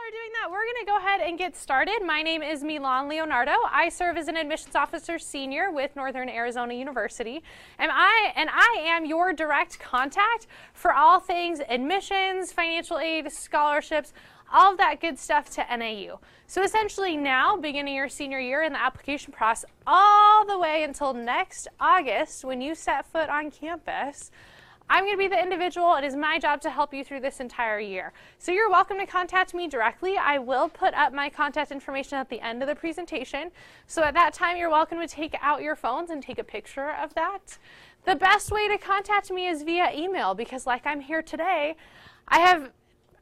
are doing that, we're going to go ahead and get started. My name is Milan Leonardo. I serve as an admissions officer senior with Northern Arizona University, and I am your direct contact for all things admissions, financial aid, scholarships, all of that good stuff to NAU. So essentially now, beginning your senior year in the application process, all the way until next August when you set foot on campus, I'm going to be the individual. It is my job to help you through this entire year. So you're welcome to contact me directly. I will put up my contact information at the end of the presentation. So at that time, you're welcome to take out your phones and take a picture of that. The best way to contact me is via email because like I'm here today, I have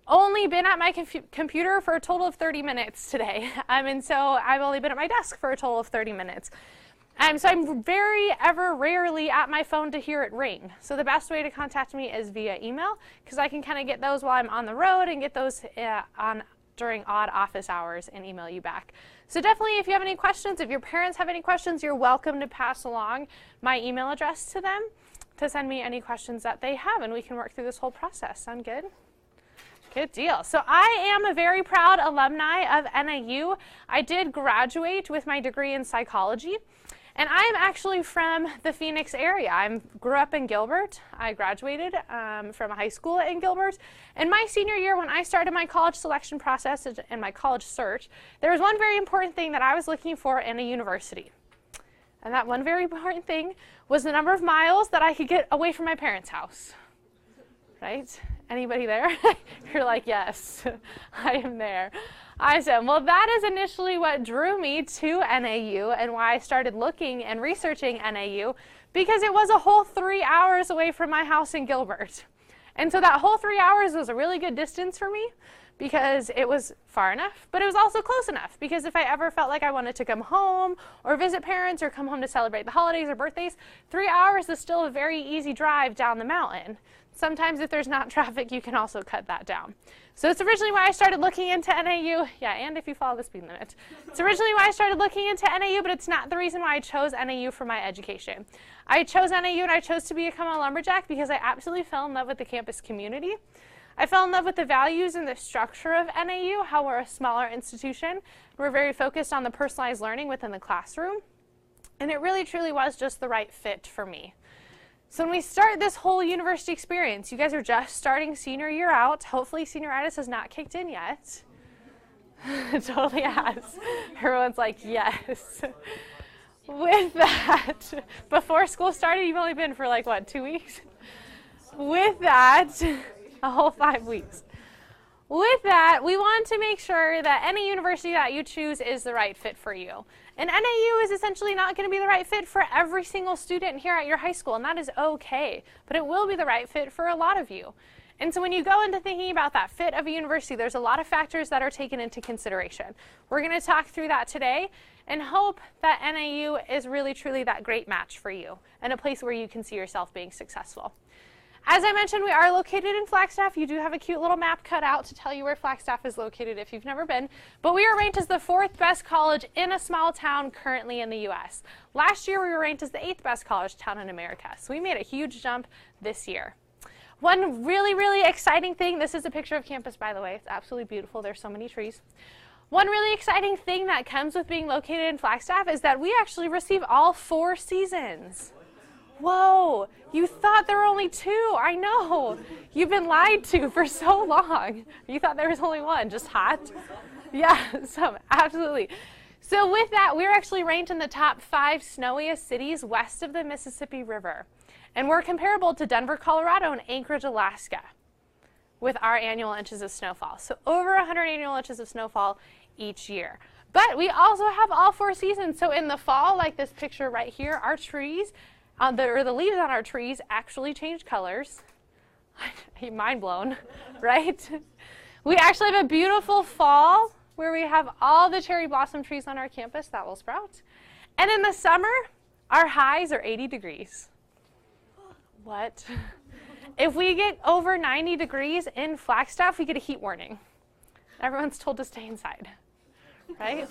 only been at my computer for a total of 30 minutes today. And so I've only been at my desk for a total of 30 minutes. So I'm ever rarely at my phone to hear it ring. So the best way to contact me is via email because I can kind of get those while I'm on the road and get those during odd office hours and email you back. So definitely if you have any questions, if your parents have any questions, you're welcome to pass along my email address to them to send me any questions that they have and we can work through this whole process. Sound good? Good deal. So I am a very proud alumni of NAU. I did graduate with my degree in psychology. And I am actually from the Phoenix area. I grew up in Gilbert. I graduated from high school in Gilbert. And my senior year, when I started my college selection process and my college search, there was one very important thing that I was looking for in a university. And that one very important thing was the number of miles that I could get away from my parents' house. Right? Anybody there? You're like, yes, I am there. I said, well, that is initially what drew me to NAU and why I started looking and researching NAU, because it was a whole 3 hours away from my house in Gilbert. And so that whole 3 hours was a really good distance for me because it was far enough, but it was also close enough because if I ever felt like I wanted to come home or visit parents or come home to celebrate the holidays or birthdays, 3 hours is still a very easy drive down the mountain. Sometimes if there's not traffic, you can also cut that down. So it's originally why I started looking into NAU. Yeah, and if you follow the speed limit. It's originally why I started looking into NAU, but it's not the reason why I chose NAU for my education. I chose NAU and I chose to become a lumberjack because I absolutely fell in love with the campus community. I fell in love with the values and the structure of NAU, how we're a smaller institution. We're very focused on the personalized learning within the classroom. And it really truly was just the right fit for me. So when we start this whole university experience, you guys are just starting senior year out. Hopefully senioritis has not kicked in yet. It totally has. Everyone's like, yes. With that, before school started, you've only been for like, what, 2 weeks? With that, a whole 5 weeks. With that, we want to make sure that any university that you choose is the right fit for you. And NAU is essentially not going to be the right fit for every single student here at your high school, and that is okay, but it will be the right fit for a lot of you. And so when you go into thinking about that fit of a university, there's a lot of factors that are taken into consideration. We're going to talk through that today and hope that NAU is really truly that great match for you and a place where you can see yourself being successful. As I mentioned, we are located in Flagstaff. You do have a cute little map cut out to tell you where Flagstaff is located if you've never been. But we are ranked as the 4th best college in a small town currently in the U.S. Last year, we were ranked as the 8th best college town in America. So we made a huge jump this year. One really exciting thing, this is a picture of campus, by the way. It's absolutely beautiful. There's so many trees. One really exciting thing that comes with being located in Flagstaff is that we actually receive all 4 seasons. Whoa, you thought there were only 2. I know. You've been lied to for so long. You thought there was only 1, just hot? Yeah, so absolutely. So with that, we're actually ranked in the top 5 snowiest cities west of the Mississippi River. And we're comparable to Denver, Colorado and Anchorage, Alaska with our annual inches of snowfall. So over 100 annual inches of snowfall each year. But we also have all 4 seasons. So in the fall, like this picture right here, our trees, the leaves on our trees actually change colors. I'm mind blown, right? We actually have a beautiful fall where we have all the cherry blossom trees on our campus that will sprout. And in the summer, our highs are 80 degrees. What? If we get over 90 degrees in Flagstaff, we get a heat warning. Everyone's told to stay inside, right?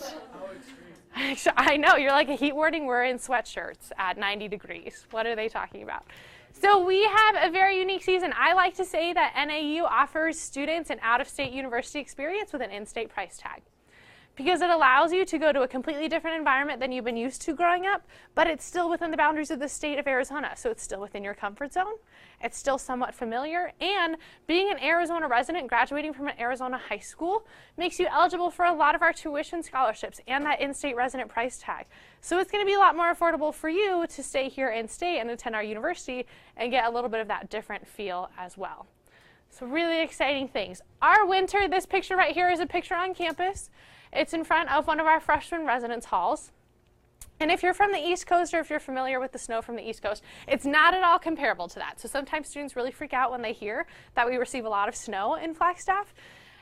I know, you're like a heat warning, we're in sweatshirts at 90 degrees. What are they talking about? So we have a very unique season. I like to say that NAU offers students an out-of-state university experience with an in-state price tag, because it allows you to go to a completely different environment than you've been used to growing up, but it's still within the boundaries of the state of Arizona, so it's still within your comfort zone. It's still somewhat familiar, and being an Arizona resident graduating from an Arizona high school makes you eligible for a lot of our tuition scholarships and that in-state resident price tag. So it's going to be a lot more affordable for you to stay here in-state and attend our university and get a little bit of that different feel as well. So really exciting things. Our winter, this picture right here is a picture on campus. It's in front of one of our freshman residence halls. And if you're from the East Coast, or if you're familiar with the snow from the East Coast, it's not at all comparable to that. So sometimes students really freak out when they hear that we receive a lot of snow in Flagstaff.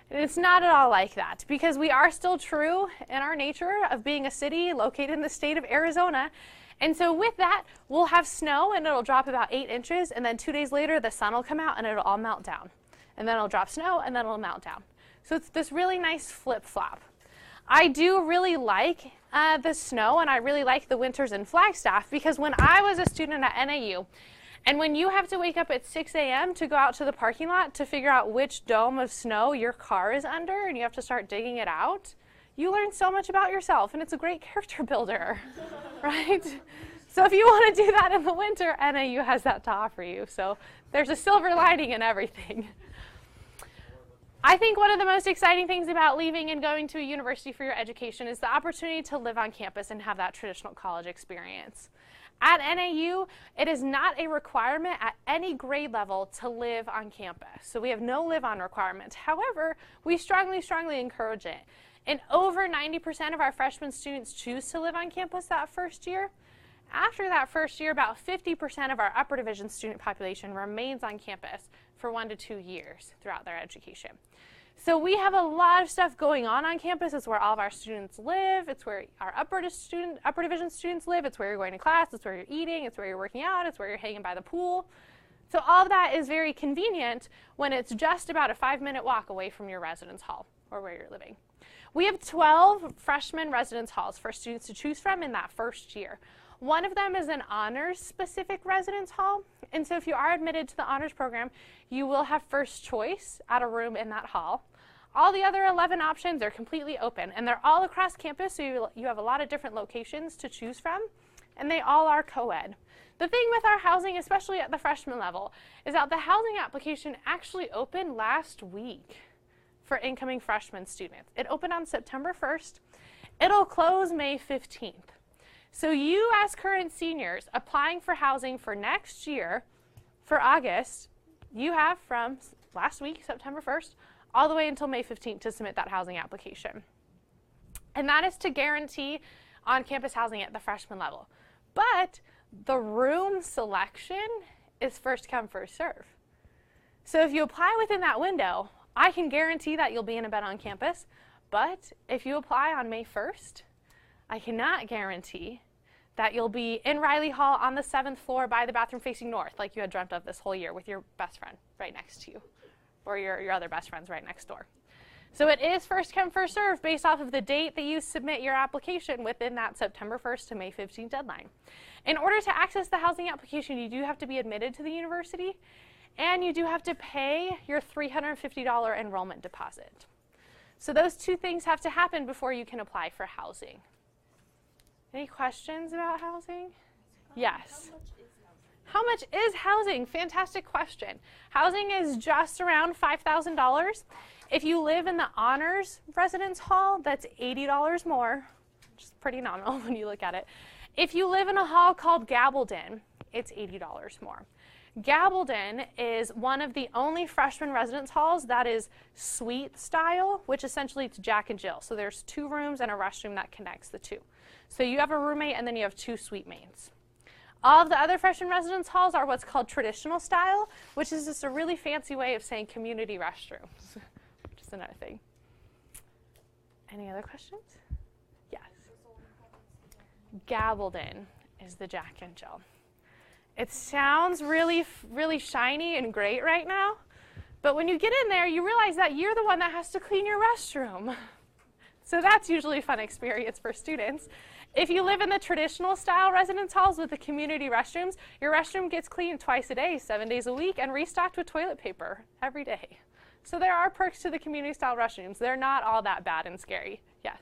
And it's not at all like that, because we are still true in our nature of being a city located in the state of Arizona. And so with that, we'll have snow and it'll drop about 8 inches, and then 2 days later the sun will come out and it'll all melt down. And then it'll drop snow and then it'll melt down. So it's this really nice flip-flop. I do really like the snow, and I really like the winters in Flagstaff, because when I was a student at NAU, and when you have to wake up at 6 a.m. to go out to the parking lot to figure out which dome of snow your car is under, and you have to start digging it out, you learn so much about yourself, and it's a great character builder, right? So if you want to do that in the winter, NAU has that to offer you. So there's a silver lining in everything. I think one of the most exciting things about leaving and going to a university for your education is the opportunity to live on campus and have that traditional college experience. At NAU, it is not a requirement at any grade level to live on campus. So we have no live-on requirements. However, we strongly, strongly encourage it. And over 90% of our freshman students choose to live on campus that first year. After that first year, about 50% of our upper division student population remains on campus for 1 to 2 years throughout their education. So we have a lot of stuff going on campus. It's where all of our students live. It's where our upper division students live. It's where you're going to class. It's where you're eating. It's where you're working out. It's where you're hanging by the pool. So all of that is very convenient when it's just about a 5-minute walk away from your residence hall or where you're living. We have 12 freshman residence halls for students to choose from in that first year. One of them is an honors-specific residence hall, and so if you are admitted to the honors program, you will have first choice at a room in that hall. All the other 11 options are completely open, and they're all across campus, so you have a lot of different locations to choose from, and they all are co-ed. The thing with our housing, especially at the freshman level, is that the housing application actually opened last week for incoming freshman students. It opened on September 1st. It'll close May 15th. So you, as current seniors applying for housing for next year, for August, you have from last week, September 1st, all the way until May 15th to submit that housing application. And that is to guarantee on-campus housing at the freshman level. But the room selection is first come, first serve. So if you apply within that window, I can guarantee that you'll be in a bed on campus. But if you apply on May 1st, I cannot guarantee that you'll be in Riley Hall on the 7th floor by the bathroom facing north, like you had dreamt of this whole year with your best friend right next to you, or your other best friends right next door. So it is first come, first serve based off of the date that you submit your application within that September 1st to May 15th deadline. In order to access the housing application, you do have to be admitted to the university, and you do have to pay your $350 enrollment deposit. So those two things have to happen before you can apply for housing. Any questions about housing? Yes. How much is housing? Fantastic question. Housing is just around $5,000. If you live in the honors residence hall, that's $80 more, which is pretty nominal when you look at it. If you live in a hall called Gabaldon, it's $80 more. Gabaldon is one of the only freshman residence halls that is suite style, which essentially it's Jack and Jill. So there's 2 rooms and a restroom that connects the 2. So you have a roommate and then you have 2 suite mates. All of the other freshman residence halls are what's called traditional style, which is just a really fancy way of saying community restrooms, which is another thing. Any other questions? Yes. Gabaldon is the Jack and Jill. It sounds really, really shiny and great right now, but when you get in there, you realize that you're the one that has to clean your restroom. So that's usually a fun experience for students. If you live in the traditional style residence halls with the community restrooms, your restroom gets cleaned twice a day, 7 days a week, and restocked with toilet paper every day. So there are perks to the community style restrooms. They're not all that bad and scary. Yes?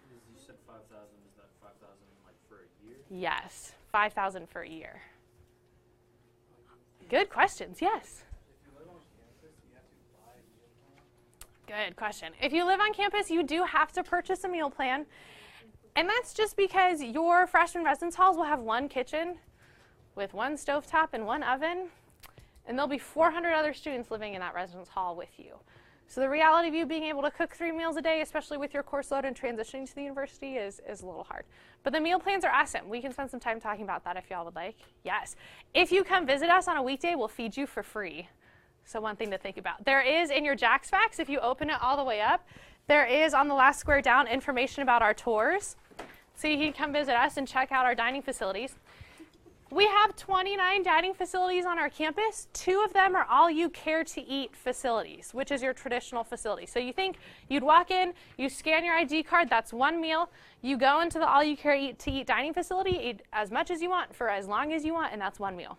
You said 5,000, is that 5,000 like for a year? Yes, 5,000 for a year. Good questions, yes? Good question. If you live on campus, you do have to purchase a meal plan. And that's just because your freshman residence halls will have one kitchen with one stovetop and one oven. And there'll be 400 other students living in that residence hall with you. So the reality of you being able to cook 3 meals a day, especially with your course load and transitioning to the university, is a little hard. But the meal plans are awesome. We can spend some time talking about that if y'all would like. Yes. If you come visit us on a weekday, we'll feed you for free. So one thing to think about. There is in your Jax Fax, if you open it all the way up, there is on the last square down information about our tours. So you can come visit us and check out our dining facilities. We have 29 dining facilities on our campus. 2 of them are all you care to eat facilities, which is your traditional facility. So you think you'd walk in, you scan your ID card, that's 1 meal. You go into the all you care to eat dining facility, eat as much as you want for as long as you want, and that's 1 meal.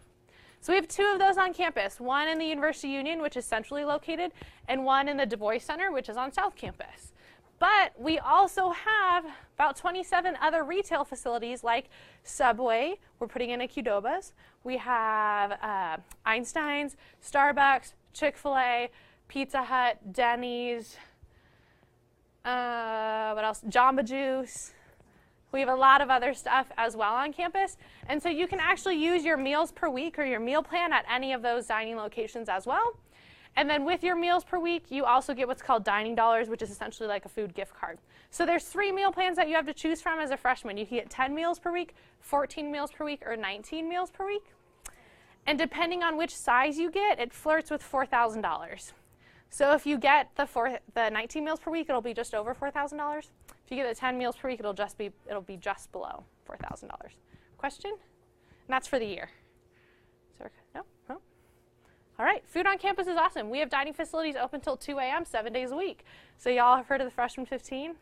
So we have 2 of those on campus, one in the University Union, which is centrally located, and one in the Du Bois Center, which is on South Campus. But we also have about 27 other retail facilities like Subway. We're putting in a Qdoba's. We have Einstein's, Starbucks, Chick-fil-A, Pizza Hut, Denny's, what else? Jamba Juice. We have a lot of other stuff as well on campus. And so you can actually use your meals per week or your meal plan at any of those dining locations as well. And then with your meals per week, you also get what's called dining dollars, which is essentially like a food gift card. So there's 3 meal plans that you have to choose from as a freshman. You can get 10 meals per week, 14 meals per week, or 19 meals per week. And depending on which size you get, it flirts with $4,000. So if you get the 19 meals per week, it'll be just over $4,000. If you get the 10 meals per week, it'll be just below $4,000. Question? And that's for the year. So, no? No? All right, food on campus is awesome. We have dining facilities open till 2 a.m., 7 days a week. So y'all have heard of the freshman 15?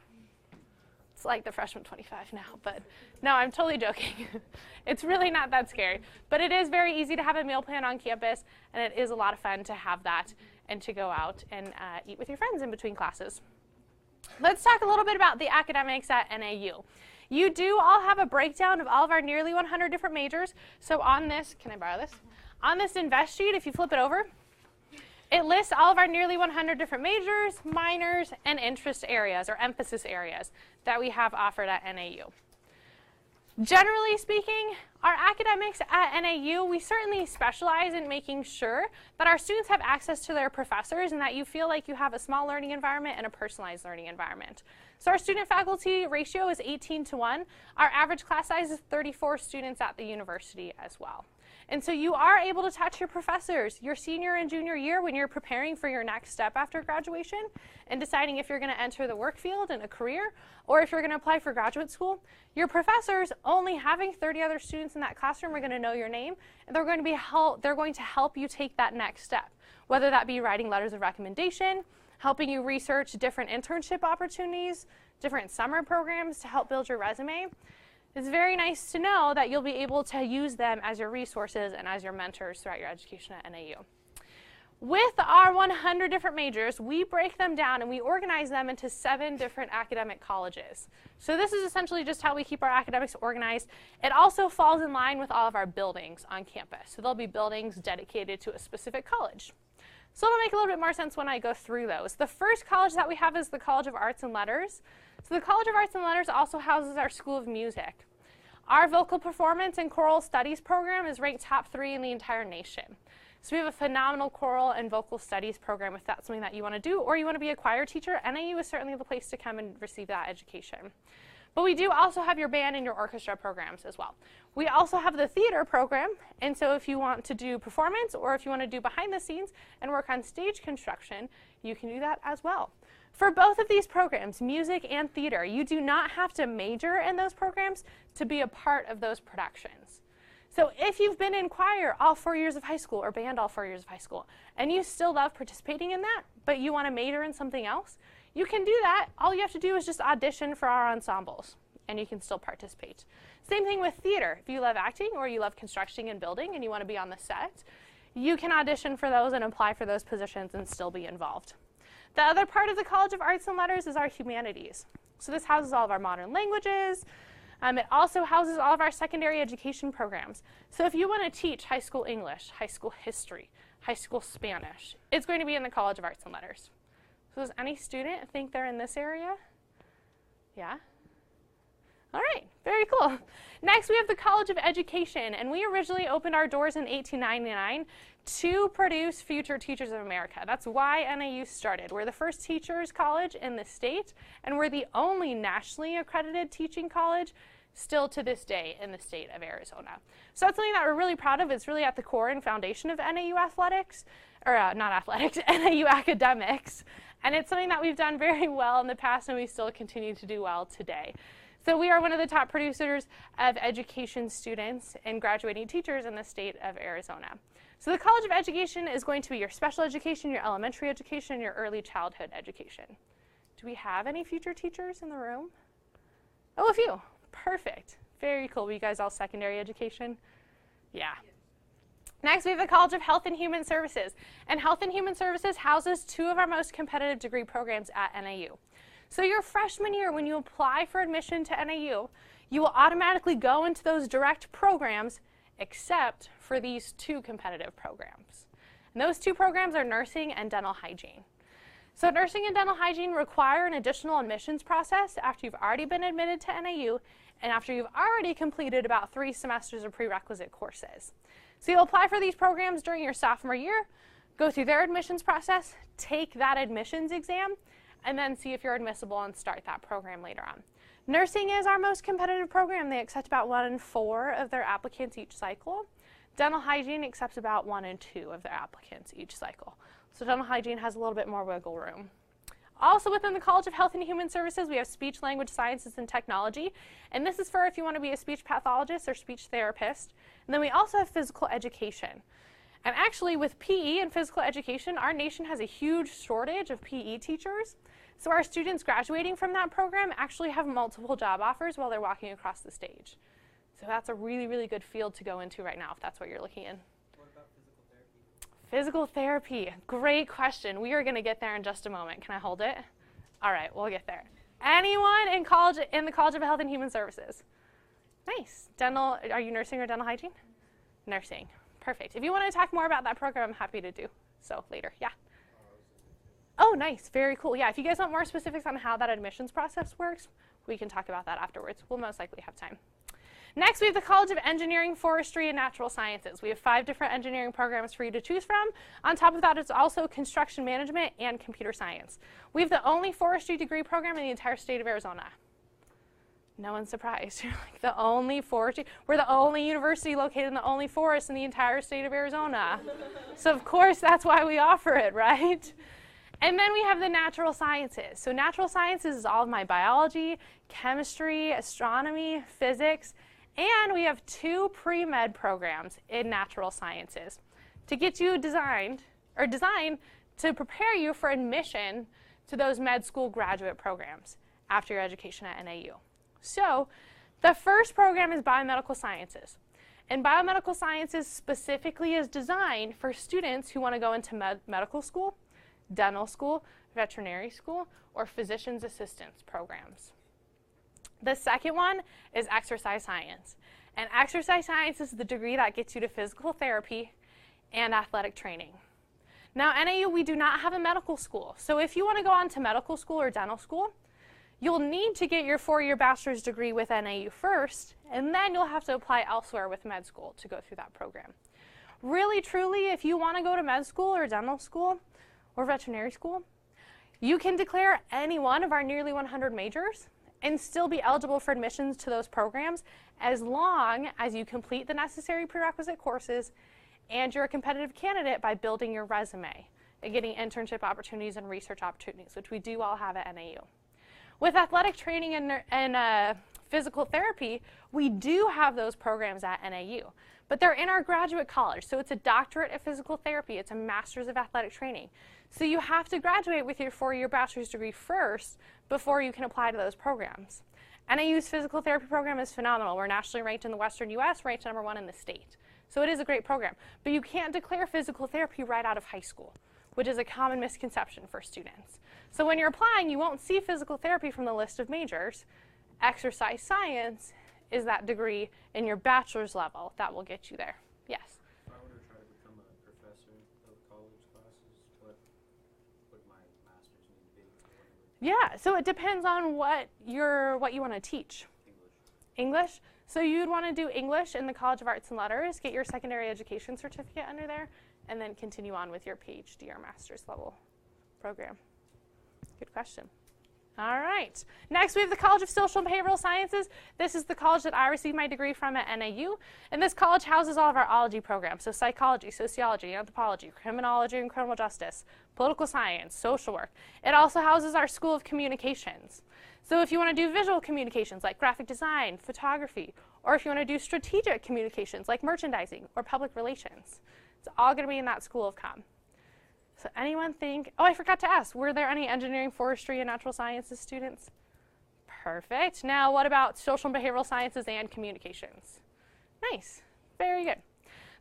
It's like the freshman 25 now, but no, I'm totally joking. It's really not that scary. But it is very easy to have a meal plan on campus, and it is a lot of fun to have that and to go out and eat with your friends in between classes. Let's talk a little bit about the academics at NAU. You do all have a breakdown of all of our nearly 100 different majors. So on this, can I borrow this? On this invest sheet, if you flip it over, it lists all of our nearly 100 different majors, minors, and interest areas or emphasis areas that we have offered at NAU. Generally speaking, our academics at NAU, we certainly specialize in making sure that our students have access to their professors and that you feel like you have a small learning environment and a personalized learning environment. So our student-faculty ratio is 18:1. Our average class size is 34 students at the university as well. And so you are able to touch your professors your senior and junior year when you're preparing for your next step after graduation and deciding if you're going to enter the work field and a career or if you're going to apply for graduate school. Your professors, only having 30 other students in that classroom, are going to know your name, and they're going to help you take that next step, whether that be writing letters of recommendation, helping you research different internship opportunities, different summer programs to help build your resume. It's very nice to know that you'll be able to use them as your resources and as your mentors throughout your education at NAU. With our 100 different majors, we break them down and we organize them into 7 different academic colleges. So this is essentially just how we keep our academics organized. It also falls in line with all of our buildings on campus. So there'll be buildings dedicated to a specific college. So it'll make a little bit more sense when I go through those. The first college that we have is the College of Arts and Letters. So the College of Arts and Letters also houses our School of Music. Our vocal performance and choral studies program is ranked top 3 in the entire nation. So we have a phenomenal choral and vocal studies program if that's something that you want to do, or you want to be a choir teacher. NAU is certainly the place to come and receive that education. But we do also have your band and your orchestra programs as well. We also have the theater program, and so if you want to do performance or if you want to do behind the scenes and work on stage construction, you can do that as well. For both of these programs, music and theater, you do not have to major in those programs to be a part of those productions. So if you've been in choir all 4 years of high school or band all 4 years of high school, and you still love participating in that, but you want to major in something else, You can do that. All you have to do is just audition for our ensembles, and you can still participate. Same thing with theater. If you love acting or you love construction and building and you want to be on the set, you can audition for those and apply for those positions and still be involved. The other part of the College of Arts and Letters is our humanities. So this houses all of our modern languages. It also houses all of our secondary education programs. So if you want to teach high school English, high school history, high school Spanish, it's going to be in the College of Arts and Letters. So does any student think they're in this area? Yeah? All right, very cool. Next, we have the College of Education, and we originally opened our doors in 1899 to produce future teachers of America. That's why NAU started. We're the first teachers college in the state, and we're the only nationally accredited teaching college still to this day in the state of Arizona. So that's something that we're really proud of. It's really at the core and foundation of NAU athletics, or not athletics, NAU academics. And it's something that we've done very well in the past, and we still continue to do well today. So we are one of the top producers of education students and graduating teachers in the state of Arizona. So the College of Education is going to be your special education, your elementary education, your early childhood education. Do we have any future teachers in the room? Oh, a few. Perfect. Very cool. Were you guys all secondary education? Yeah. Next, we have the College of Health and Human Services. And Health and Human Services houses two of our most competitive degree programs at NAU. So your freshman year, when you apply for admission to NAU, you will automatically go into those direct programs except for these two competitive programs. And those two programs are nursing and dental hygiene. So nursing and dental hygiene require an additional admissions process after you've already been admitted to NAU and after you've already completed about 3 semesters of prerequisite courses. So you'll apply for these programs during your sophomore year, go through their admissions process, take that admissions exam, and then see if you're admissible and start that program later on. Nursing is our most competitive program. They accept about 1 in 4 of their applicants each cycle. Dental hygiene accepts about 1 in 2 of their applicants each cycle. So dental hygiene has a little bit more wiggle room. Also within the College of Health and Human Services, we have speech, language, sciences, and technology. And this is for if you want to be a speech pathologist or speech therapist. And then we also have physical education. And actually with PE and physical education, our nation has a huge shortage of PE teachers. So our students graduating from that program actually have multiple job offers while they're walking across the stage. So that's a really, really good field to go into right now if that's what you're looking in. What about physical therapy? Physical therapy, great question. We are going to get there in just a moment. Can I hold it? All right, we'll get there. Anyone in the College of Health and Human Services? Nice. Dental, are you nursing or dental hygiene? Nursing. Perfect. If you want to talk more about that program, I'm happy to do so later. Yeah. Oh, nice. Very cool. Yeah, if you guys want more specifics on how that admissions process works, we can talk about that afterwards. We'll most likely have time. Next, we have the College of Engineering, Forestry, and Natural Sciences. We have 5 different engineering programs for you to choose from. On top of that, it's also construction management and computer science. We have the only forestry degree program in the entire state of Arizona. No one's surprised. You're like, the only forestry? We're the only university located in the only forest in the entire state of Arizona. So of course, that's why we offer it, right? And then we have the natural sciences. So natural sciences is all of my biology, chemistry, astronomy, physics, and we have 2 pre-med programs in natural sciences to get you designed to prepare you for admission to those med school graduate programs after your education at NAU. So the first program is biomedical sciences. And biomedical sciences specifically is designed for students who want to go into medical school, dental school, veterinary school, or physician's assistants programs. The second one is exercise science. And exercise science is the degree that gets you to physical therapy and athletic training. Now, NAU, we do not have a medical school. So if you want to go on to medical school or dental school, you'll need to get your 4-year bachelor's degree with NAU first, and then you'll have to apply elsewhere with med school to go through that program. Really, truly, if you want to go to med school or dental school or veterinary school, you can declare any one of our nearly 100 majors and still be eligible for admissions to those programs as long as you complete the necessary prerequisite courses and you're a competitive candidate by building your resume and getting internship opportunities and research opportunities, which we do all have at NAU. With athletic training and physical therapy, we do have those programs at NAU. But they're in our graduate college, so it's a doctorate of physical therapy. It's a master's of athletic training. So you have to graduate with your 4-year bachelor's degree first before you can apply to those programs. NAU's physical therapy program is phenomenal. We're nationally ranked in the Western U.S., ranked #1 in the state. So it is a great program. But you can't declare physical therapy right out of high school, which is a common misconception for students. So when you're applying, you won't see physical therapy from the list of majors. Exercise science is that degree in your bachelor's level that will get you there. Yes? If I were to try to become a professor of college classes, what would my master's need to be? Yeah, so it depends on what you want to teach. English? So you'd want to do English in the College of Arts and Letters, get your secondary education certificate under there, and then continue on with your PhD or master's level program. Good question. All right. Next, we have the College of Social and Behavioral Sciences. This is the college that I received my degree from at NAU. And this college houses all of our ology programs, so psychology, sociology, anthropology, criminology and criminal justice, political science, social work. It also houses our School of Communications. So if you want to do visual communications like graphic design, photography, or if you want to do strategic communications like merchandising or public relations, it's all going to be in that School of Comm. So anyone think, oh, I forgot to ask, were there any engineering, forestry, and natural sciences students? Perfect. Now what about social and behavioral sciences and communications? Nice. Very good.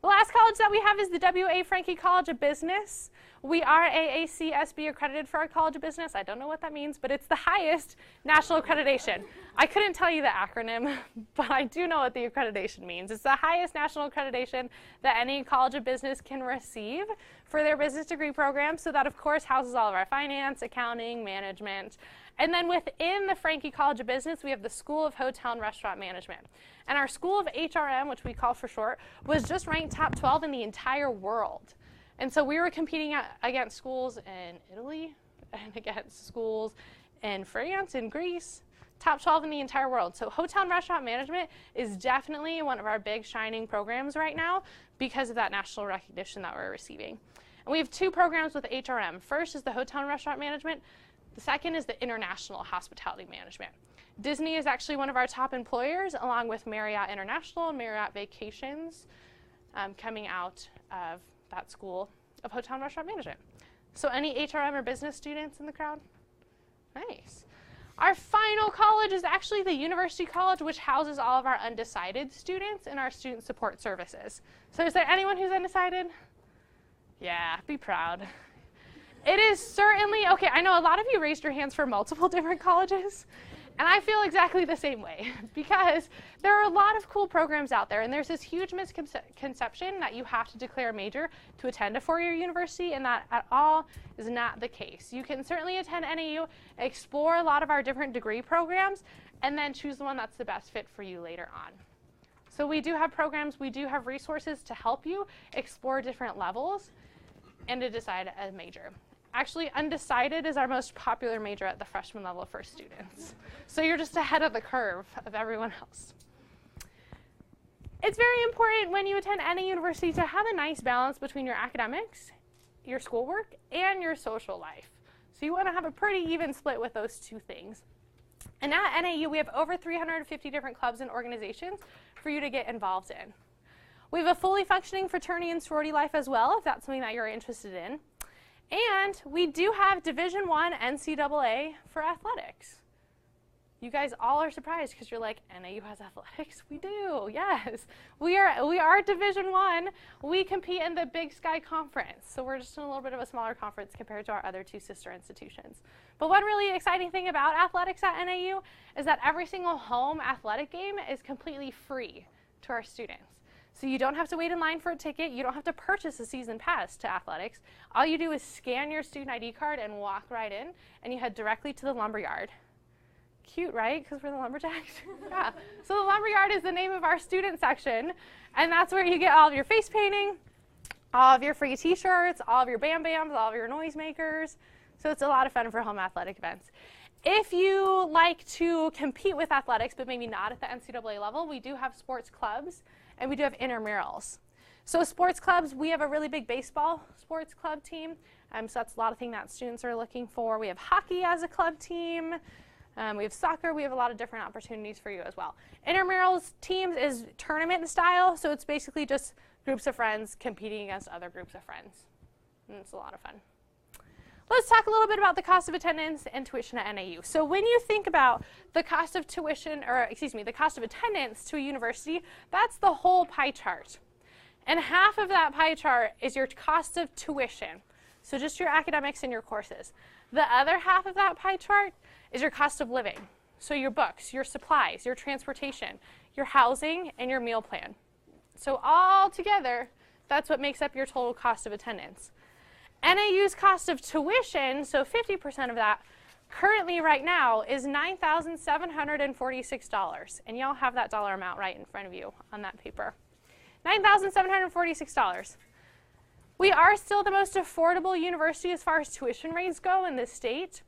The last college that we have is the W.A. Franke College of Business. We are AACSB accredited for our College of Business. I don't know what that means, but it's the highest national accreditation. I couldn't tell you the acronym, but I do know what the accreditation means. It's the highest national accreditation that any College of Business can receive for their business degree program. So that, of course, houses all of our finance, accounting, management. And then within the Franke College of Business, we have the School of Hotel and Restaurant Management. And our School of HRM, which we call for short, was just ranked top 12 in the entire world. And so we were competing against schools in Italy and against schools in France and Greece, top 12 in the entire world. So hotel and restaurant management is definitely one of our big shining programs right now because of that national recognition that we're receiving. And we have 2 programs with HRM. First is the hotel and restaurant management. The second is the international hospitality management. Disney is actually one of our top employers, along with Marriott International and Marriott Vacations, coming out of that School of Hotel and Restaurant Management. So any HRM or business students in the crowd? Nice. Our final college is actually the University College, which houses all of our undecided students and our student support services. So is there anyone who's undecided? Yeah, be proud. It is certainly, okay, I know a lot of you raised your hands for multiple different colleges. And I feel exactly the same way because there are a lot of cool programs out there, and there's this huge misconception that you have to declare a major to attend a 4-year university, and that at all is not the case. You can certainly attend NAU, explore a lot of our different degree programs, and then choose the one that's the best fit for you later on. So we do have programs, we do have resources to help you explore different levels and to decide a major. Actually, undecided is our most popular major at the freshman level for students. So you're just ahead of the curve of everyone else. It's very important when you attend any university to have a nice balance between your academics, your schoolwork, and your social life. So you want to have a pretty even split with those 2 things. And at NAU, we have over 350 different clubs and organizations for you to get involved in. We have a fully functioning fraternity and sorority life as well, if that's something that you're interested in. And we do have Division I NCAA for athletics. You guys all are surprised because you're like, NAU has athletics? We do, yes. We are Division I. We compete in the Big Sky Conference. So we're just in a little bit of a smaller conference compared to our other 2 sister institutions. But one really exciting thing about athletics at NAU is that every single home athletic game is completely free to our students. So you don't have to wait in line for a ticket. You don't have to purchase a season pass to athletics. All you do is scan your student ID card and walk right in, and you head directly to the lumberyard. Cute, right? Because we're the lumberjacks. Yeah. So the lumberyard is the name of our student section, and that's where you get all of your face painting, all of your free t-shirts, all of your bam bams, all of your noisemakers. So it's a lot of fun for home athletic events. If you like to compete with athletics, but maybe not at the NCAA level, we do have sports clubs. And we do have intramurals. So sports clubs, we have a really big baseball sports club team. So that's a lot of things that students are looking for. We have hockey as a club team. We have soccer. We have a lot of different opportunities for you as well. Intramurals teams is tournament style, so it's basically just groups of friends competing against other groups of friends. And it's a lot of fun. Let's talk a little bit about the cost of attendance and tuition at NAU. So when you think about the cost of tuition, or excuse me, the cost of attendance to a university, that's the whole pie chart. And half of that pie chart is your cost of tuition. So just your academics and your courses. The other half of that pie chart is your cost of living. So your books, your supplies, your transportation, your housing, and your meal plan. So all together, that's what makes up your total cost of attendance. NAU's cost of tuition, so 50% of that, currently right now is $9,746. And y'all have that dollar amount right in front of you on that paper. $9,746. We are still the most affordable university as far as tuition rates go in this state.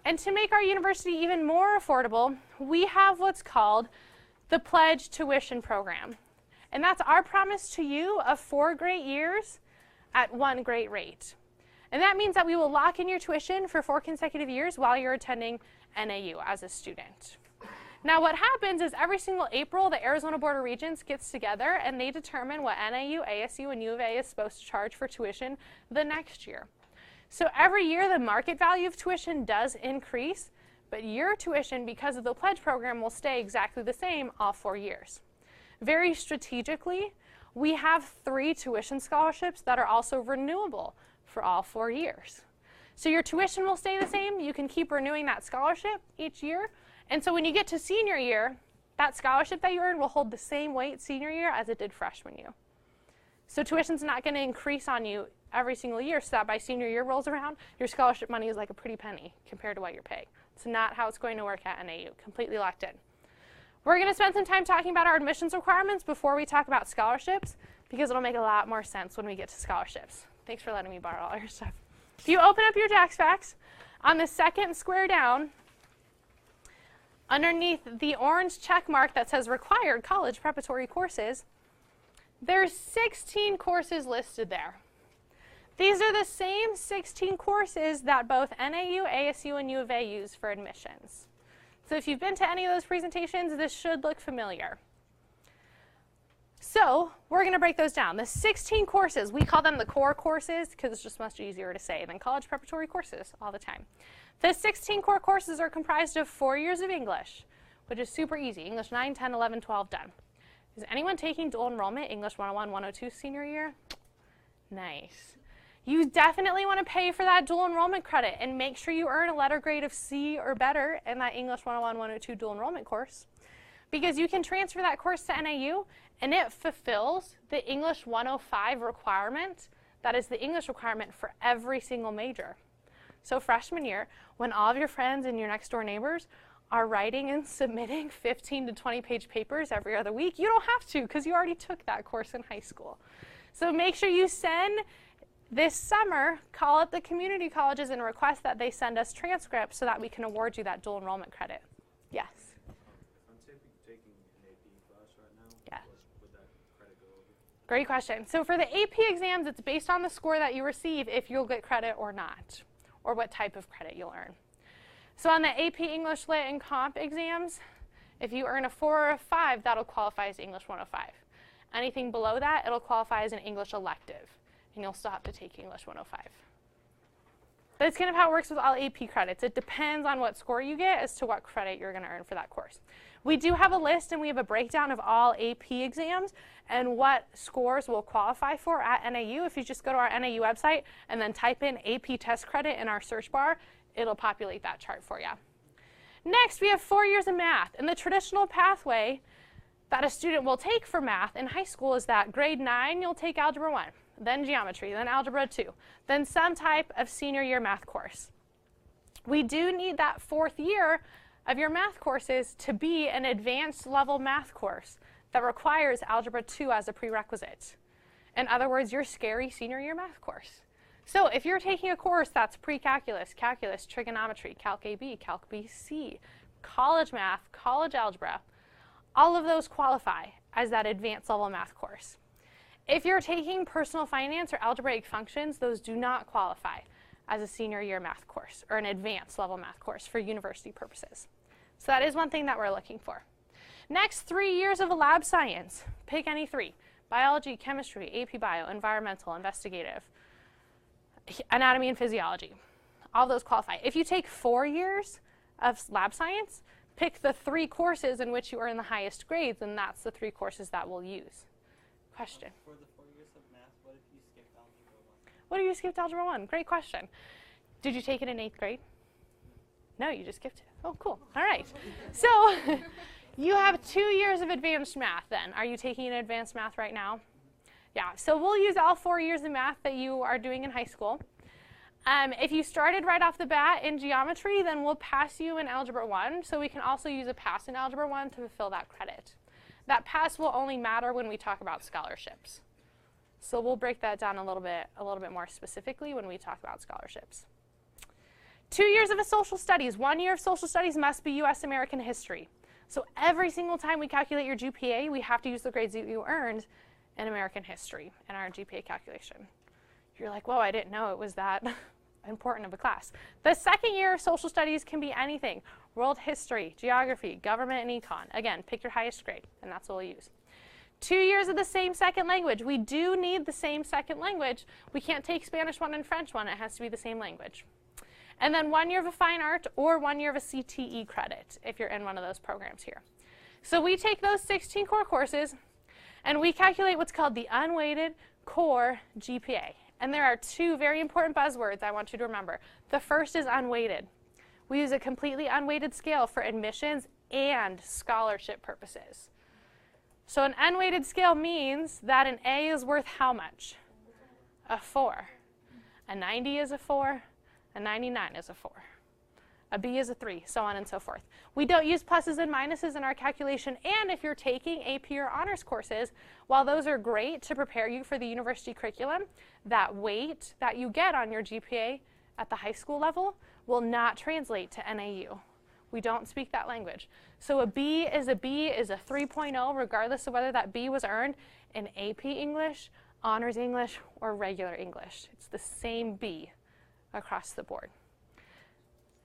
And to make our university even more affordable, we have what's called the Pledge Tuition Program. And that's our promise to you of 4 great years at 1 great rate. And that means that we will lock in your tuition for 4 consecutive years while you're attending NAU as a student. Now what happens is every single April, the Arizona Board of Regents gets together and they determine what NAU, ASU, and U of A is supposed to charge for tuition the next year. So every year the market value of tuition does increase, but your tuition, because of the pledge program, will stay exactly the same all 4 years. Very strategically, we have 3 tuition scholarships that are also renewable for all 4 years. So your tuition will stay the same. You can keep renewing that scholarship each year. And so when you get to senior year, that scholarship that you earned will hold the same weight senior year as it did freshman year. So tuition's not going to increase on you every single year, so that by senior year rolls around, your scholarship money is like a pretty penny compared to what you're paying. It's not how it's going to work at NAU, completely locked in. We're going to spend some time talking about our admissions requirements before we talk about scholarships, because it'll make a lot more sense when we get to scholarships. Thanks for letting me borrow all your stuff. If you open up your Jax Facts, on the second square down, underneath the orange check mark that says required college preparatory courses, there's 16 courses listed there. These are the same 16 courses that both NAU, ASU, and U of A use for admissions. So if you've been to any of those presentations, this should look familiar. So we're going to break those down. The 16 courses, we call them the core courses because it's just much easier to say than college preparatory courses all the time. The 16 core courses are comprised of 4 years of English, which is super easy. English 9, 10, 11, 12, done. Is anyone taking dual enrollment, English 101, 102 senior year? Nice. You definitely want to pay for that dual enrollment credit and make sure you earn a letter grade of C or better in that English 101, 102 dual enrollment course, because you can transfer that course to NAU and it fulfills the English 105 requirement. That is the English requirement for every single major. So freshman year, when all of your friends and your next door neighbors are writing and submitting 15 to 20 page papers every other week, you don't have to because you already took that course in high school. So make sure you send this summer, call up the community colleges and request that they send us transcripts so that we can award you that dual enrollment credit. Yes? If I'm taking an AP class right now, Yes. would that credit go over? Great question. So for the AP exams, it's based on the score that you receive if you'll get credit or not, or what type of credit you'll earn. So on the AP English Lit and Comp exams, if you earn a 4 or a 5, that'll qualify as English 105. Anything below that, it'll qualify as an English elective, and you'll still have to take English 105. That's kind of how it works with all AP credits. It depends on what score you get as to what credit you're going to earn for that course. We do have a list and we have a breakdown of all AP exams and what scores will qualify for at NAU. If you just go to our NAU website and then type in AP test credit in our search bar, it'll populate that chart for you. Next, we have 4 years of math. And the traditional pathway that a student will take for math in high school is that grade 9, you'll take Algebra 1. Then geometry, then algebra 2, then some type of senior year math course. We do need that 4th year of your math courses to be an advanced level math course that requires algebra 2 as a prerequisite. In other words, your scary senior year math course. So if you're taking a course that's pre-calculus, calculus, trigonometry, Calc AB, Calc BC, college math, college algebra, all of those qualify as that advanced level math course. If you're taking personal finance or algebraic functions, those do not qualify as a senior year math course or an advanced level math course for university purposes. So that is one thing that we're looking for. Next, 3 years of a lab science. Pick any 3. Biology, chemistry, AP Bio, environmental, investigative, anatomy and physiology. All those qualify. If you take 4 years of lab science, pick the 3 courses in which you earn the highest grades, and that's the 3 courses that we'll use. Question? For the 4 years of math, what if you skipped Algebra 1? What if you skipped Algebra 1? Great question. Did you take it in 8th grade? No, you just skipped it. Oh, cool. All right. So you have 2 years of advanced math then. Are you taking an advanced math right now? Yeah. So we'll use all 4 years of math that you are doing in high school. If you started right off the bat in geometry, then we'll pass you in Algebra 1. So we can also use a pass in Algebra 1 to fulfill that credit. That pass will only matter when we talk about scholarships. So we'll break that down a little bit more specifically when we talk about scholarships. 2 years of a social studies. 1 year of social studies must be U.S. American history. So every single time we calculate your GPA, we have to use the grades that you earned in American history in our GPA calculation. You're like, whoa, I didn't know it was that important of a class. The second year of social studies can be anything. World history, geography, government, and econ. Again, pick your highest grade, and that's what we'll use. 2 years of the same second language. We do need the same second language. We can't take Spanish 1 and French 1. It has to be the same language. And then 1 year of a fine art or 1 year of a CTE credit if you're in one of those programs here. So we take those 16 core courses, and we calculate what's called the unweighted core GPA. And there are 2 very important buzzwords I want you to remember. The first is unweighted. We use a completely unweighted scale for admissions and scholarship purposes. So an unweighted scale means that an A is worth how much? A 4. A 90 is a 4. A 99 is a 4. A B is a 3, so on and so forth. We don't use pluses and minuses in our calculation, and if you're taking AP or honors courses, while those are great to prepare you for the university curriculum, that weight that you get on your GPA at the high school level will not translate to NAU. We don't speak that language. So a B is a 3.0 regardless of whether that B was earned in AP English, honors English, or regular English. It's the same B across the board.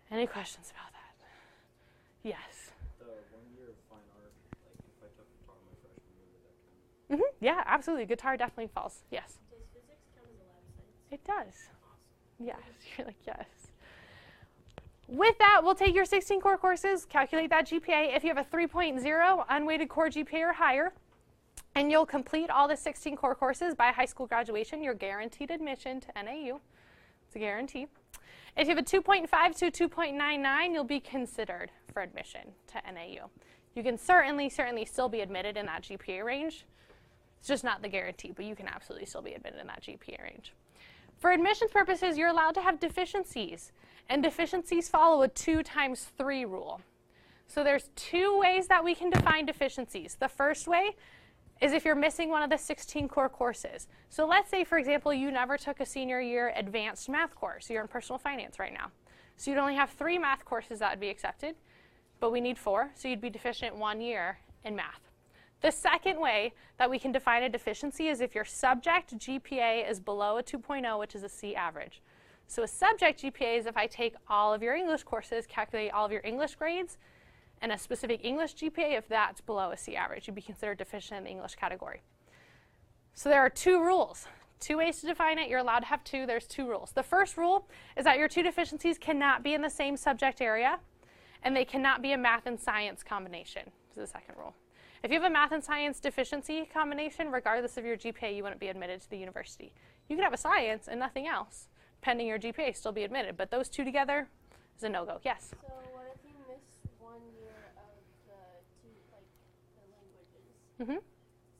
Any questions about that? Yes. The 1 year of fine art, like if I took guitar my freshman year, would that count? Yeah, absolutely. Guitar definitely falls. Yes. Does physics count as a lab science? It does. Awesome. Yes. You're like, yes. With that, we'll take your 16 core courses, calculate that GPA. If you have a 3.0 unweighted core GPA or higher, and you'll complete all the 16 core courses by high school graduation, you're guaranteed admission to NAU. It's a guarantee. If you have a 2.5 to 2.99, you'll be considered for admission to NAU. You can certainly still be admitted in that GPA range. It's just not the guarantee, but you can absolutely still be admitted in that GPA range. For admissions purposes, you're allowed to have deficiencies, and deficiencies follow a 2 times 3 rule. So there's 2 ways that we can define deficiencies. The first way is if you're missing one of the 16 core courses. So let's say, for example, you never took a senior year advanced math course. You're in personal finance right now. So you'd only have 3 math courses that would be accepted, but we need 4, so you'd be deficient 1 year in math. The second way that we can define a deficiency is if your subject GPA is below a 2.0, which is a C average. So a subject GPA is if I take all of your English courses, calculate all of your English grades, and a specific English GPA, if that's below a C average, you'd be considered deficient in the English category. So there are 2 rules. 2 ways to define it. You're allowed to have 2. There's 2 rules. The first rule is that your 2 deficiencies cannot be in the same subject area, and they cannot be a math and science combination. This is the second rule. If you have a math and science deficiency combination, regardless of your GPA, you wouldn't be admitted to the university. You could have a science and nothing else, pending your GPA, still be admitted. But those 2 together is a no-go. Yes? So what if you miss 1 year of the languages?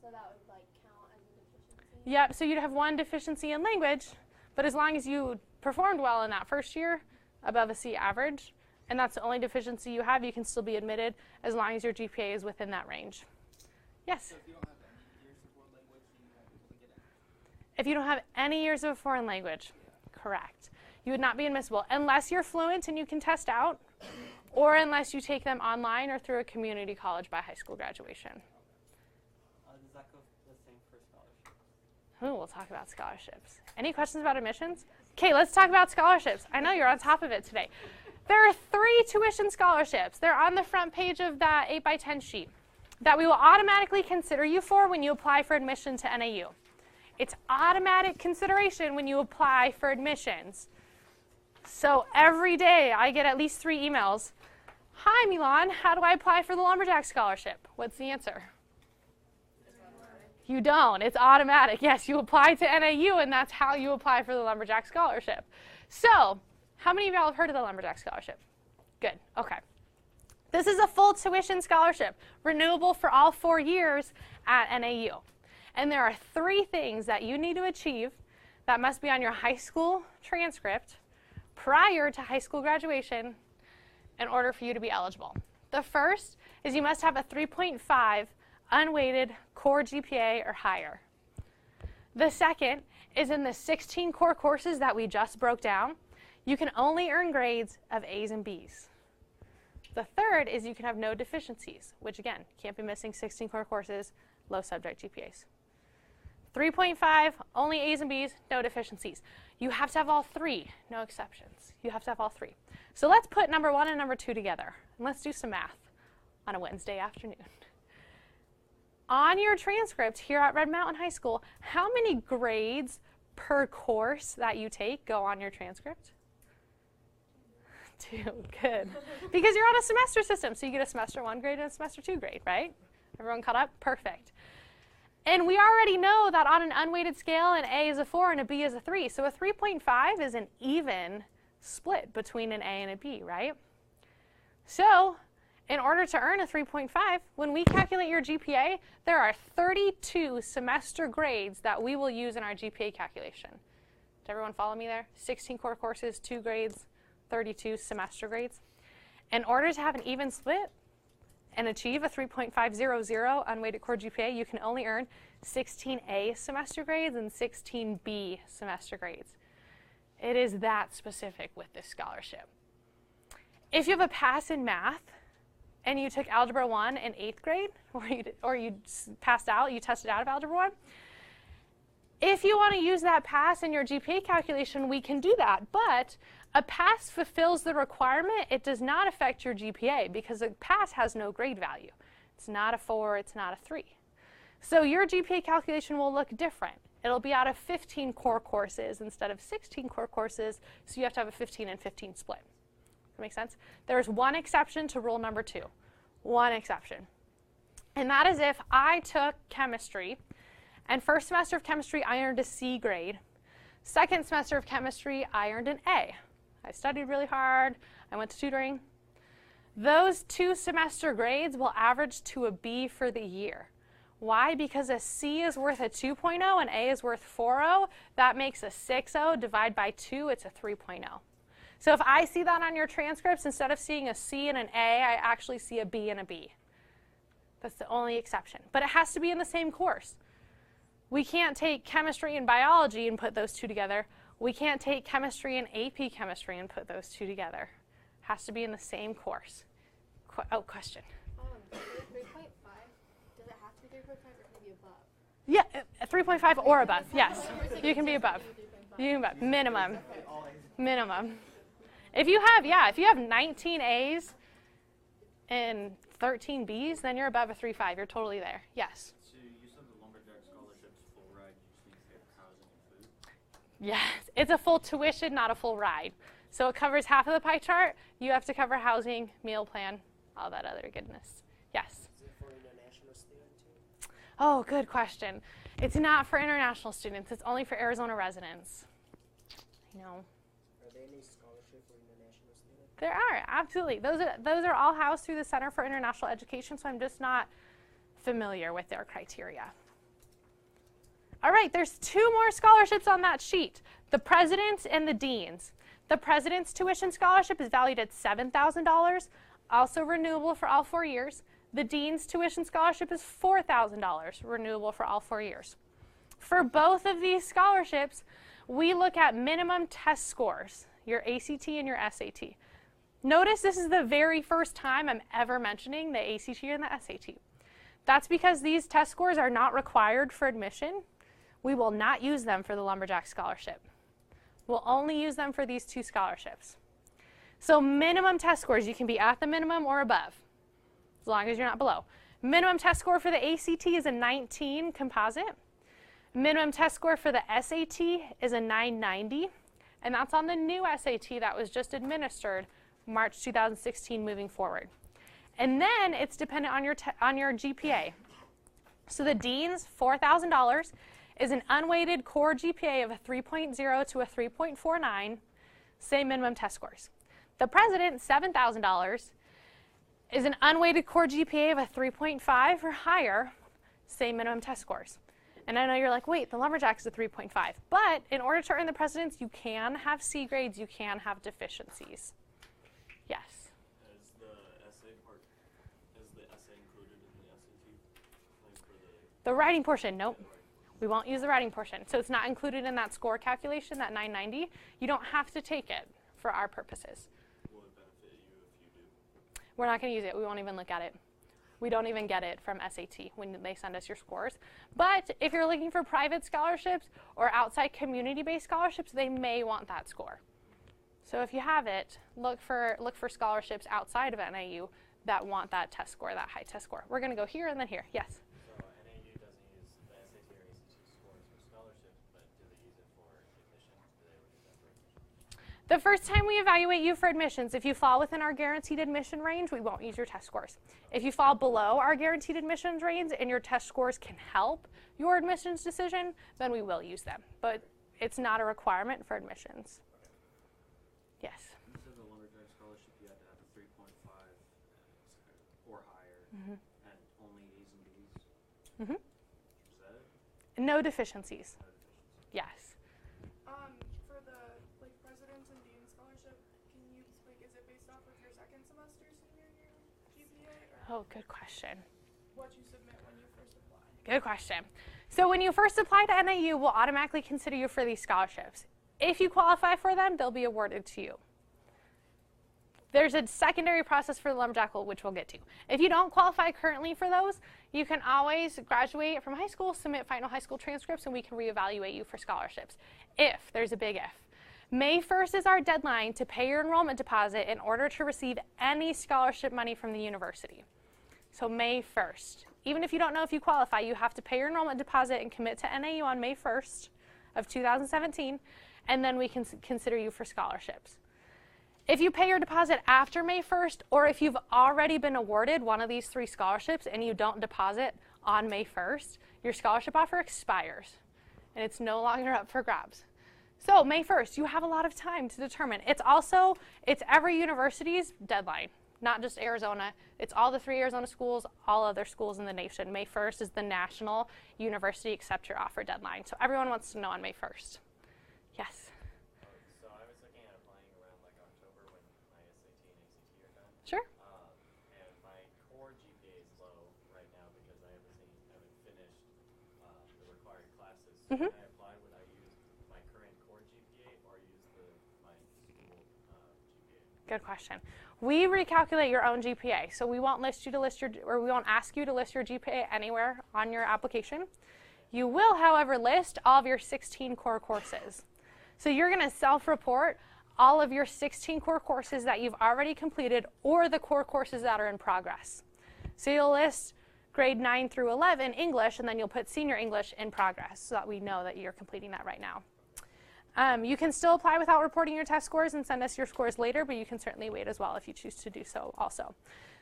So that would count as a deficiency? Yep, so you'd have 1 deficiency in language, but as long as you performed well in that first year, above a C average, and that's the only deficiency you have, you can still be admitted as long as your GPA is within that range. Yes? So if you don't have any years of foreign language, you won't be able to get in? If you don't have any years of a foreign language, correct. You would not be admissible unless you're fluent and you can test out, or unless you take them online or through a community college by high school graduation. Does that go the same for scholarships? Ooh, we'll talk about scholarships. Any questions about admissions? Okay, let's talk about scholarships. I know you're on top of it today. There are 3 tuition scholarships. They're on the front page of that 8x10 sheet that we will automatically consider you for when you apply for admission to NAU. It's automatic consideration when you apply for admissions. So every day I get at least 3 emails. Hi, Milan, how do I apply for the Lumberjack Scholarship? What's the answer? You don't. It's automatic. Yes, you apply to NAU, and that's how you apply for the Lumberjack Scholarship. So, how many of y'all have heard of the Lumberjack Scholarship? Good. Okay. This is a full tuition scholarship, renewable for all 4 years at NAU. And there are 3 things that you need to achieve that must be on your high school transcript prior to high school graduation in order for you to be eligible. The first is you must have a 3.5 unweighted core GPA or higher. The second is in the 16 core courses that we just broke down, you can only earn grades of A's and B's. The third is you can have no deficiencies, which again, can't be missing 16 core courses, low subject GPAs. 3.5, only A's and B's, no deficiencies. You have to have all 3, no exceptions. You have to have all 3. So let's put number 1 and number 2 together, and let's do some math on a Wednesday afternoon. On your transcript here at Red Mountain High School, how many grades per course that you take go on your transcript? 2, good. Because you're on a semester system, so you get a semester 1 grade and a semester 2 grade, right? Everyone caught up? Perfect. And we already know that on an unweighted scale, an A is a 4 and a B is a 3. So a 3.5 is an even split between an A and a B, right? So in order to earn a 3.5, when we calculate your GPA, there are 32 semester grades that we will use in our GPA calculation. Did everyone follow me there? 16 core courses, 2 grades, 32 semester grades. In order to have an even split and achieve a 3.500 unweighted core GPA, you can only earn 16 A semester grades and 16 B semester grades. It is that specific with this scholarship. If you have a pass in math and you took Algebra 1 in 8th grade, or you passed out, you tested out of Algebra 1, if you want to use that pass in your GPA calculation, we can do that. But a pass fulfills the requirement. It does not affect your GPA because a pass has no grade value. It's not a 4, it's not a 3. So your GPA calculation will look different. It'll be out of 15 core courses instead of 16 core courses, so you have to have a 15 and 15 split. Does that make sense? There's one exception to rule number 2. One exception. And that is if I took chemistry, and first semester of chemistry I earned a C grade. Second semester of chemistry I earned an A. I studied really hard. I went to tutoring. Those 2 semester grades will average to a B for the year. Why? Because a C is worth a 2.0 and A is worth 4.0. That makes a 6.0. Divide by 2, it's a 3.0. So if I see that on your transcripts, instead of seeing a C and an A, I actually see a B and a B. That's the only exception. But it has to be in the same course. We can't take chemistry and biology and put those 2 together. We can't take chemistry and AP chemistry and put those 2 together. It has to be in the same course. Question. 3.5, does it have to be 3.5 or can it be above? Yeah, 3.5 or above, yes. You can be above. You can be above. Minimum. Minimum. If you have 19 A's and 13 B's, then you're above a 3.5. You're totally there. Yes. So you said the Lumberjack Scholarship's full ride, you just need to pay for housing and food? Yes, it's a full tuition, not a full ride. So it covers half of the pie chart. You have to cover housing, meal plan, all that other goodness. Yes? Is it for international students too? Oh, good question. It's not for international students. It's only for Arizona residents. You know. Are there any scholarship for international students? There are, absolutely. Those are all housed through the Center for International Education, so I'm just not familiar with their criteria. All right, there's 2 more scholarships on that sheet, the president's and the dean's. The president's tuition scholarship is valued at $7,000, also renewable for all 4 years. The dean's tuition scholarship is $4,000, renewable for all 4 years. For both of these scholarships, we look at minimum test scores, your ACT and your SAT. Notice this is the very first time I'm ever mentioning the ACT and the SAT. That's because these test scores are not required for admission. We will not use them for the Lumberjack Scholarship. We'll only use them for these 2 scholarships. So minimum test scores, you can be at the minimum or above, as long as you're not below. Minimum test score for the ACT is a 19 composite. Minimum test score for the SAT is a 990, and that's on the new SAT that was just administered March 2016 moving forward. And then it's dependent on your GPA. So the dean's $4,000 is an unweighted core GPA of a 3.0 to a 3.49, same minimum test scores. The president's $7,000 is an unweighted core GPA of a 3.5 or higher, same minimum test scores. And I know you're like, wait, the lumberjack is a 3.5. But in order to earn the president's, you can have C grades, you can have deficiencies. Yes? Is the essay included in the SAT? Like for The writing portion, nope. We won't use the writing portion. So it's not included in that score calculation, that 990. You don't have to take it for our purposes. Will it benefit you if you do? We're not going to use it. We won't even look at it. We don't even get it from SAT when they send us your scores. But if you're looking for private scholarships or outside community-based scholarships, they may want that score. So if you have it, look for scholarships outside of NAU that want that test score, that high test score. We're going to go here and then here. Yes? So NAU doesn't use the SAT or ACT scores for scholarships, but do they use it for admission? Do they use that for admission? The first time we evaluate you for admissions, if you fall within our guaranteed admission range, we won't use your test scores. If you fall below our guaranteed admissions range and your test scores can help your admissions decision, then we will use them. But it's not a requirement for admissions. Yes? You said the lumberjack scholarship you had to have a 3.5 or higher, and only A's and B's. Mm-hmm. Is that it? No deficiencies. No deficiencies. Yes. For the president's and dean scholarship, can you is it based off of your second semester senior year GPA, or Oh, good question. what you submit when you first apply? Good question. So when you first apply to NAU, we'll automatically consider you for these scholarships. If you qualify for them, they'll be awarded to you. There's a secondary process for the lumberjack, which we'll get to. If you don't qualify currently for those, you can always graduate from high school, submit final high school transcripts, and we can reevaluate you for scholarships. If, there's a big if. May 1st is our deadline to pay your enrollment deposit in order to receive any scholarship money from the university. So May 1st. Even if you don't know if you qualify, you have to pay your enrollment deposit and commit to NAU on May 1st of 2017, and then we can consider you for scholarships. If you pay your deposit after May 1st, or if you've already been awarded one of these 3 scholarships and you don't deposit on May 1st, your scholarship offer expires, and it's no longer up for grabs. So May 1st, you have a lot of time to determine. It's every university's deadline, not just Arizona. It's all the 3 Arizona schools, all other schools in the nation. May 1st is the national university accept your offer deadline. So everyone wants to know on May 1st. Yes? So I was looking at applying around October when my SAT and ACT are done. Sure. And my core GPA is low right now because I haven't finished the required classes. So when I apply, would I use my current core GPA or use my school GPA? Good question. We recalculate your own GPA, so we won't ask you to list your GPA anywhere on your application. You will, however, list all of your 16 core courses. So you're going to self-report all of your 16 core courses that you've already completed or the core courses that are in progress. So you'll list grade 9 through 11 English, and then you'll put senior English in progress so that we know that you're completing that right now. You can still apply without reporting your test scores and send us your scores later, but you can certainly wait as well if you choose to do so also.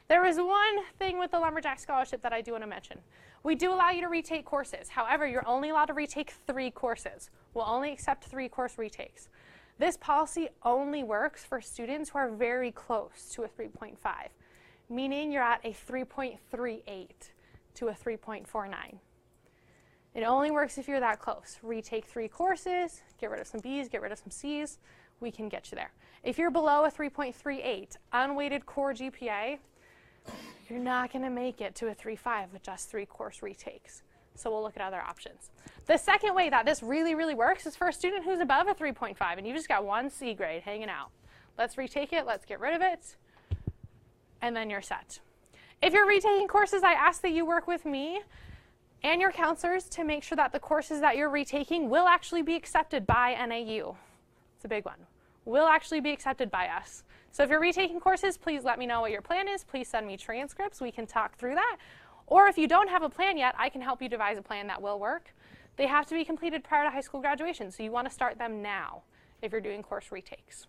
There is one thing with the lumberjack scholarship that I do want to mention. We do allow you to retake courses. However, you're only allowed to retake 3 courses. We'll only accept 3 course retakes. This policy only works for students who are very close to a 3.5, meaning you're at a 3.38 to a 3.49. It only works if you're that close. Retake 3 courses, get rid of some B's, get rid of some C's, we can get you there. If you're below a 3.38 unweighted core GPA, you're not going to make it to a 3.5 with just 3 course retakes. So we'll look at other options. The second way that this really, really works is for a student who's above a 3.5 and you just got 1 C grade hanging out. Let's retake it, let's get rid of it, and then you're set. If you're retaking courses, I ask that you work with me and your counselors to make sure that the courses that you're retaking will actually be accepted by NAU. It's a big one. Will actually be accepted by us. So if you're retaking courses, please let me know what your plan is. Please send me transcripts. We can talk through that. Or if you don't have a plan yet, I can help you devise a plan that will work. They have to be completed prior to high school graduation, so you want to start them now if you're doing course retakes.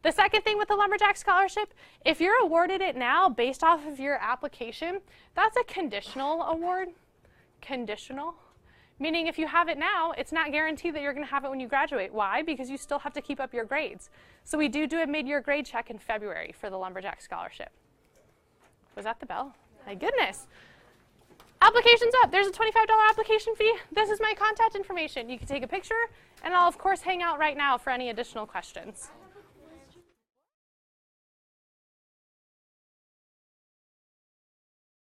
The second thing with the Lumberjack Scholarship, if you're awarded it now based off of your application, that's a conditional award. Conditional. Meaning if you have it now, it's not guaranteed that you're going to have it when you graduate. Why? Because you still have to keep up your grades. So we do a mid-year grade check in February for the Lumberjack Scholarship. Was that the bell? My goodness. Application's up. There's a $25 application fee. This is my contact information. You can take a picture, and I'll, of course, hang out right now for any additional questions. I have